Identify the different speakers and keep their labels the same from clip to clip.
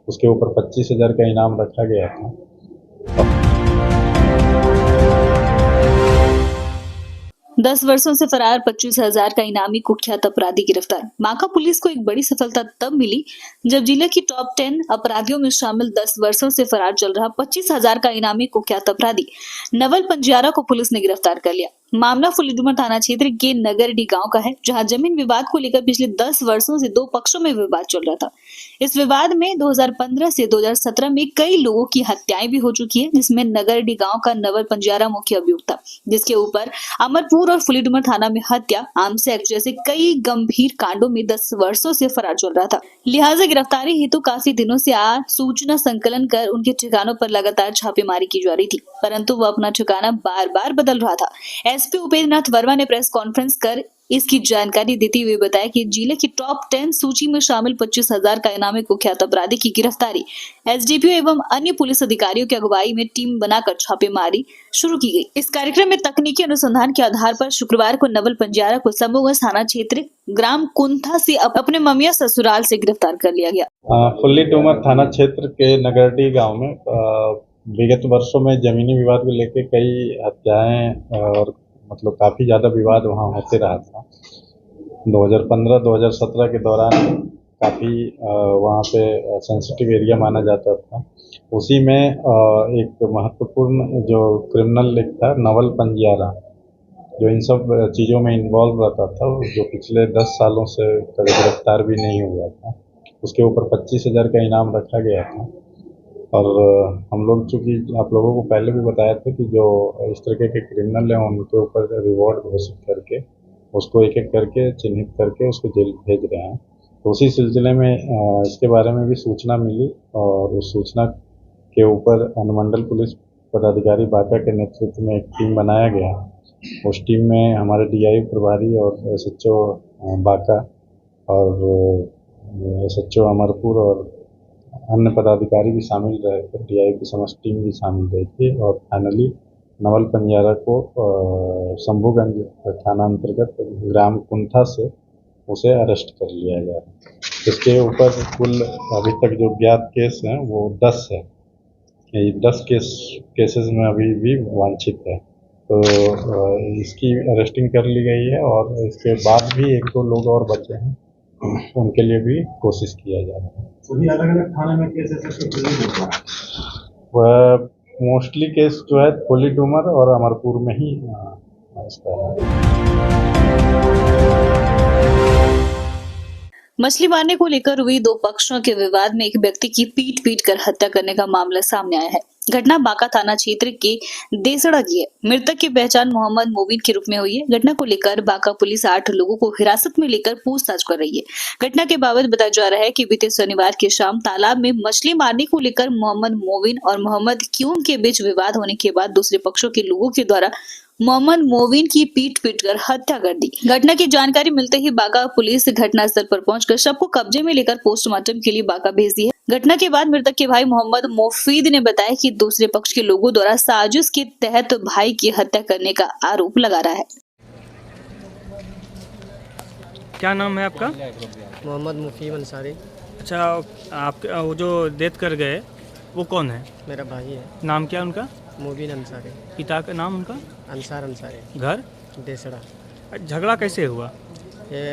Speaker 1: उसके ऊपर 25,000 का इनाम रखा गया था।
Speaker 2: 10 वर्षों से फरार 25,000 का इनामी कुख्यात अपराधी गिरफ्तार। बांका पुलिस को एक बड़ी सफलता तब मिली जब जिले की टॉप 10 अपराधियों में शामिल 10 वर्षों से फरार चल रहा 25,000 का इनामी कुख्यात अपराधी नवल पंजारा को पुलिस ने गिरफ्तार कर लिया। मामला फुलीडुमर थाना क्षेत्र के नगरडी गांव का है, जहां जमीन विवाद को लेकर पिछले 10 वर्षों से दो पक्षों में विवाद चल रहा था। इस विवाद में 2015 से 2017 में कई लोगों की हत्याएं भी हो चुकी है, जिसमें नगरडी गांव का नवल पंजारा मुख्य अभियुक्त था, जिसके ऊपर अमरपुर और फुलीडुमर थाना में हत्या, आर्म्स एक्ट जैसे कई गंभीर कांडों में 10 वर्षों से फरार चल रहा था। लिहाजा गिरफ्तारी हेतु काफी दिनों से सूचना संकलन कर उनके ठिकानों पर लगातार छापेमारी की जा रही थी, परंतु वह अपना ठिकाना बार बार बदल रहा था। एसपी उपेंद्र नाथ वर्मा ने प्रेस कॉन्फ्रेंस कर इसकी जानकारी देते हुए बताया कि जिले की टॉप 10 सूची में शामिल 25,000 का इनामी कुख्यात अपराधी की गिरफ्तारी एसडीपीओ एवं अन्य पुलिस अधिकारियों की अगुवाई में टीम बनाकर छापेमारी शुरू की गई। इस कार्यक्रम में तकनीकी अनुसंधान के आधार पर शुक्रवार को नवल पंजारा को समूहगंज थाना क्षेत्र ग्राम कुंथा से अपने ममिया ससुराल से गिरफ्तार कर लिया गया।
Speaker 1: फुलीडुमर थाना क्षेत्र के नगरडी गाँव में विगत वर्षों में जमीनी विवाद को लेकर कई हत्याएं और मतलब काफ़ी ज़्यादा विवाद वहाँ होते रहा था। 2015-2017 के दौरान काफ़ी वहाँ पे सेंसिटिव एरिया माना जाता था। उसी में एक महत्वपूर्ण जो क्रिमिनल एक था नवल पंजारा, जो इन सब चीज़ों में इन्वॉल्व रहता था, जो पिछले 10 सालों से कभी गिरफ्तार भी नहीं हुआ था। उसके ऊपर 25,000 का इनाम रखा गया था। और हम लोग चूँकि आप लोगों को पहले भी बताया था कि जो इस तरह के क्रिमिनल हैं उनके ऊपर रिवॉर्ड घोषित करके उसको एक एक करके चिन्हित करके उसको जेल भेज रहे हैं। तो उसी सिलसिले में इसके बारे में भी सूचना मिली और उस सूचना के ऊपर अनुमंडल पुलिस पदाधिकारी बांका के नेतृत्व में एक टीम बनाया गया। उस टीम में हमारे डीआई प्रभारी और एसएचओ बांका और एसएचओ अमरपुर और अन्य पदाधिकारी भी शामिल रहे थे। डीआई की समस्त टीम भी शामिल रही थी और फाइनली नवल पंजारा को शंभूगंज थाना अंतर्गत ग्राम कुंथा से उसे अरेस्ट कर लिया गया। इसके ऊपर कुल अभी तक जो ज्ञात केस हैं वो 10 है। ये 10 केसेस में अभी भी वांछित है, तो इसकी अरेस्टिंग कर ली गई है और इसके बाद भी 1-2 लोग और बचे हैं, उनके लिए भी कोशिश किया जा रहा है।
Speaker 3: सभी अलग-अलग थाने में केस
Speaker 1: वह मोस्टली केस जो है फुलीडुमर और अमरपुर में ही इसका है।
Speaker 2: मछली मारने को लेकर हुई दो पक्षों के विवाद में एक व्यक्ति की पीट कर हत्या करने का मामला सामने आया है। घटना बांका थाना क्षेत्र के देसड़ा की है। मृतक की पहचान मोहम्मद मोबिन के रूप में हुई है। घटना को लेकर बांका पुलिस 8 लोगों को हिरासत में लेकर पूछताछ कर रही है। घटना के बाबत बताया जा रहा है कि बीते शनिवार की शाम तालाब में मछली मारने को लेकर मोहम्मद मोबिन और मोहम्मद क्यूम के बीच विवाद होने के बाद दूसरे पक्षों के लोगों के द्वारा मोहम्मद मोबिन की पीट कर हत्या कर दी। घटना की जानकारी मिलते ही बांका पुलिस घटनास्थल पर पहुंचकर शव को कब्जे में लेकर पोस्टमार्टम के लिए बांका भेज दी है। घटना के बाद मृतक के भाई मोहम्मद मोफीद ने बताया कि दूसरे पक्ष के लोगों द्वारा साजिश के तहत भाई की हत्या करने का आरोप लगा रहा है।
Speaker 4: क्या नाम है आपका?
Speaker 5: मोहम्मद मुफीम अंसारी।
Speaker 4: अच्छा, आप वो जो डेथ कर गए वो कौन है?
Speaker 5: मेरा भाई है।
Speaker 4: नाम क्या उनका?
Speaker 5: मुबीन अंसारी।
Speaker 4: पिता का नाम उनका?
Speaker 5: अंसार अंसारी।
Speaker 4: घर?
Speaker 5: देसड़ा।
Speaker 4: झगड़ा कैसे हुआ?
Speaker 5: ये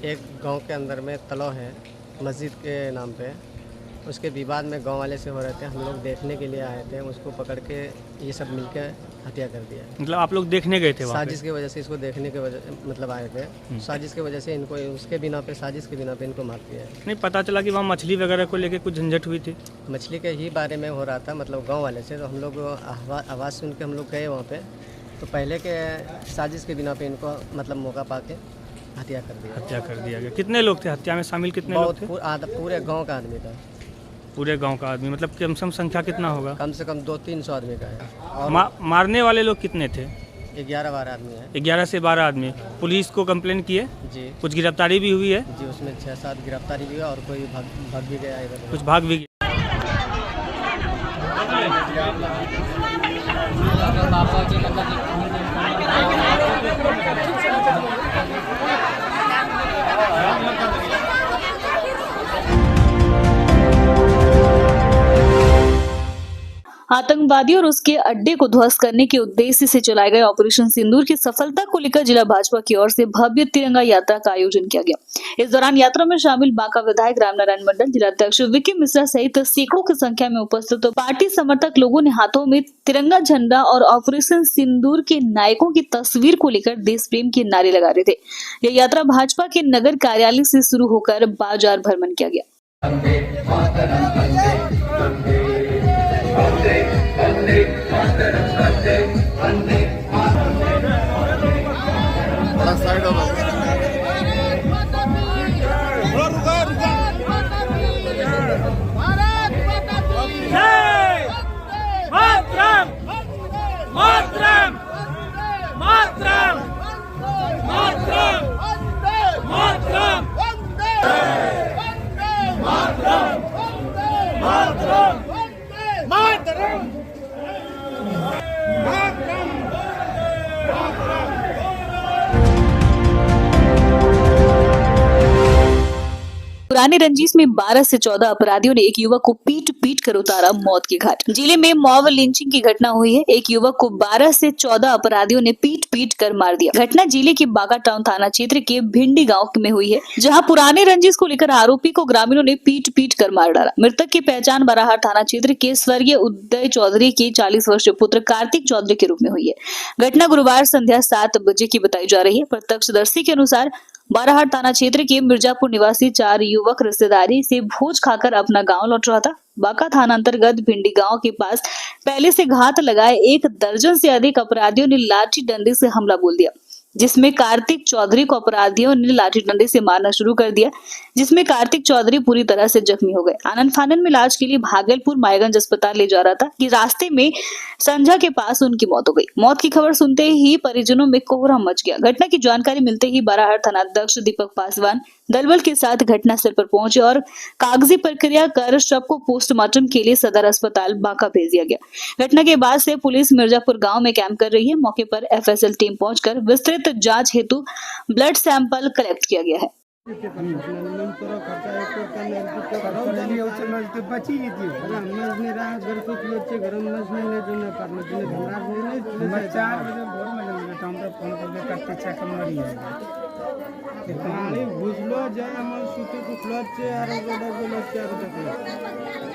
Speaker 5: एक गांव के अंदर में तलाव है मस्जिद के नाम पे, उसके विवाद में गांव वाले से हो रहे थे। हम लोग देखने के लिए आए थे, उसको पकड़ के ये सब मिलकर हत्या कर दिया।
Speaker 4: मतलब आप लोग देखने गए थे वहाँ पे?
Speaker 5: साजिश की वजह से इसको देखने के वजह मतलब आए थे। साजिश की वजह से इनको उसके बिना पे साजिश के बिना पे इनको मार दिया है।
Speaker 4: नहीं पता चला कि वहाँ मछली वगैरह को लेके कुछ झंझट हुई थी?
Speaker 5: मछली के ही बारे में हो रहा था, मतलब गाँव वाले से। तो हम लोग आवाज़ सुन के हम लोग गए वहाँ पे, तो पहले के साजिश के बिना पे इनको मतलब मौका पा के हत्या कर दिया गया।
Speaker 4: कितने लोग थे हत्या में शामिल? कितने लोग थे?
Speaker 5: पूरे गांव का आदमी था।
Speaker 4: पूरे गांव का आदमी? मतलब कम से कम संख्या कितना होगा?
Speaker 5: कम से कम 200-300 आदमी का है। और
Speaker 4: मारने वाले लोग कितने थे?
Speaker 5: 11-12 आदमी है।
Speaker 4: 11 से 12 आदमी। पुलिस को कंप्लेन की है
Speaker 5: जी?
Speaker 4: कुछ गिरफ्तारी भी हुई है
Speaker 5: जी, उसमें 6-7 गिरफ्तारी भी हुआ और कोई भाग भी गया इधर।
Speaker 4: कुछ भाग भी गया।
Speaker 2: आतंकवादी और उसके अड्डे को ध्वस्त करने के उद्देश्य से चलाए गए ऑपरेशन सिंदूर की सफलता को लेकर जिला भाजपा की ओर से भव्य तिरंगा यात्रा का आयोजन किया गया। इस दौरान यात्रा में शामिल बांका विधायक रामनारायण मंडल, जिलाध्यक्ष विकी मिश्रा सहित सैकड़ों की संख्या में उपस्थित पार्टी समर्थक लोगों ने हाथों में तिरंगा झंडा और ऑपरेशन सिंदूर के नायकों की तस्वीर को लेकर देश प्रेम के नारे लगा रहे थे। यह यात्रा भाजपा के नगर कार्यालय से शुरू होकर बाजार भ्रमण किया गया। पुराने रंजीश में 12 से 14 अपराधियों ने एक युवक को पीट कर उतारा मौत के घाट। जिले में मॉब लिंचिंग की घटना हुई है। एक युवक को 12 से 14 अपराधियों ने पीट कर मार दिया। घटना जिले के बागा टाउन थाना क्षेत्र के भिंडी गांव में हुई है, जहां पुराने रंजिश को लेकर आरोपी को ग्रामीणों ने पीट कर मार डाला। मृतक की पहचान बाराहाट थाना क्षेत्र के स्वर्गीय उदय चौधरी के 40 वर्षीय पुत्र कार्तिक चौधरी के रूप में हुई है। घटना गुरुवार संध्या 7 बजे की बताई जा रही है। प्रत्यक्षदर्शी के अनुसार बाराहाट थाना क्षेत्र के मिर्जापुर निवासी 4 युवक रिश्तेदारी से भोज खाकर अपना गांव लौट रहा था। बांका थाना अंतर्गत भिंडी गांव के पास पहले से घात लगाए 1 दर्जन से अधिक अपराधियों ने लाठी डंडे से हमला बोल दिया, जिसमें कार्तिक चौधरी को अपराधियों ने लाठी डंडे से मारना शुरू कर दिया, जिसमें कार्तिक चौधरी पूरी तरह से जख्मी हो गए। आनंद फानन में इलाज के लिए भागलपुर मायगंज अस्पताल ले जा रहा था कि रास्ते में संझा के पास उनकी मौत हो गई। मौत की खबर सुनते ही परिजनों में कोहराम मच गया। घटना की जानकारी मिलते ही बाराहाट थानाध्यक्ष दीपक पासवान दलबल के साथ घटनास्थल पर पहुंचे और कागजी प्रक्रिया कर शव को पोस्टमार्टम के लिए सदर अस्पताल बांका भेज दिया गया। घटना के बाद से पुलिस मिर्जापुर गांव में कैंप कर रही है। मौके पर एफएसएल टीम पहुंचकर विस्तृत जांच हेतु ब्लड सैंपल कलेक्ट किया गया है।
Speaker 6: बुझलो जाए हमारे सुते कुछ लग और